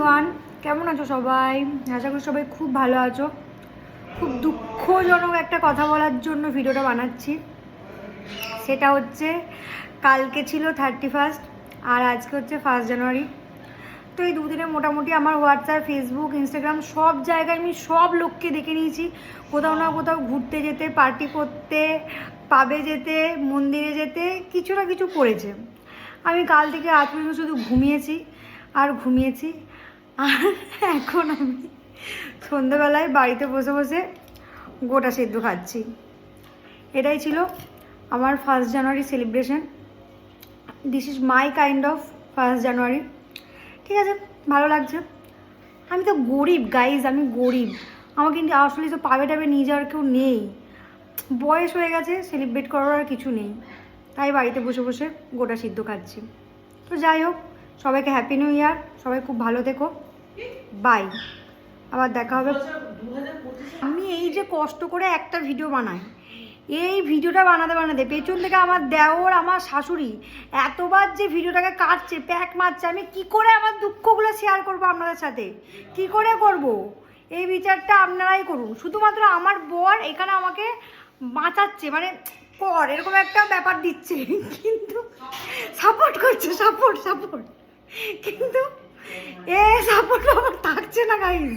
Everyone, কেমন আছো সবাই? আশা করি সবাই খুব ভালো আছো। খুব দুঃখজনক একটা কথা বলার জন্য ভিডিওটা বানাচ্ছি। সেটা হচ্ছে কালকে ছিল 31 আর আজকে হচ্ছে 1 জানুয়ারি। তো এই দুদিনে মোটামুটি আমার হোয়াটসঅ্যাপ, ফেসবুক, ইনস্টাগ্রাম সব জায়গায় আমি সব লোককে দেখে নিয়েছি কোথাও না কোথাও ঘুরতে যেতে, পার্টি করতে, পাবে যেতে, মন্দিরে যেতে, কিছু না কিছু করেছে। আমি কাল থেকে আজ পর্যন্ত শুধু ঘুমিয়েছি আর ঘুমিয়েছি। আর এখন আমি সন্ধ্যেবেলায় বাড়িতে বসে বসে গোটা সেদ্ধ খাচ্ছি। এটাই ছিল আমার 1 জানুয়ারি celebration. This is my kind of 1 January. ঠিক আছে, ভালো লাগছে। আমি তো গরিব গাইজ, আমি গরিব। আমাকে কিন্তু আসলে তো পাবে টাবে নিয়ে যাওয়ার কেউ নেই। বয়স হয়ে গেছে, সেলিব্রেট করার আর কিছু নেই, তাই বাড়িতে বসে বসে গোটা সিদ্ধ খাচ্ছি। তো যাই হোক, সবাইকে হ্যাপি নিউ ইয়ার। সবাই খুব ভালো থেকো। বাই, আবার দেখা হবে। আমি এই যে কষ্ট করে একটা ভিডিও বানাই, এই ভিডিওটা বানাতে বানাতে পেছন থেকে আমার দেওর, আমার শাশুড়ি এতবার যে ভিডিওটাকে কাটছে, প্যাক মারছে, আমি কি করে আমার দুঃখগুলো শেয়ার করবো আপনাদের সাথে? কি করে করব? এই বিচারটা আপনারাই করুন। শুধুমাত্র আমার বর এখানে আমাকে বাঁচাচ্ছে, মানে কর এরকম একটা ব্যাপার দিচ্ছে, কিন্তু সাপোর্ট করছে, সাপোর্ট সাপোর্ট, কিন্তু এ সাপোর্ট আমার থাকছে না গাইজ।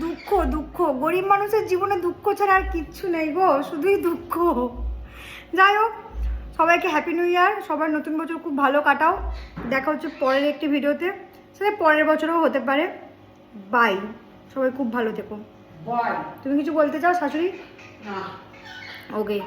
দুঃখ দুঃখ, গরিব মানুষের জীবনে দুঃখ ছাড়া আর কিচ্ছু নেই গো, শুধুই দুঃখ। যাই হোক, সবাইকে হ্যাপি নিউ ইয়ার। সবার নতুন বছর খুব ভালো কাটাও। দেখা হচ্ছে পরের একটি ভিডিওতে, সেটা পরের বছরও হতে পারে। বাই, সবাই খুব ভালো থেকো। বাই। তুমি কিছু বলতে চাও শাশুড়ি? না। ওকে।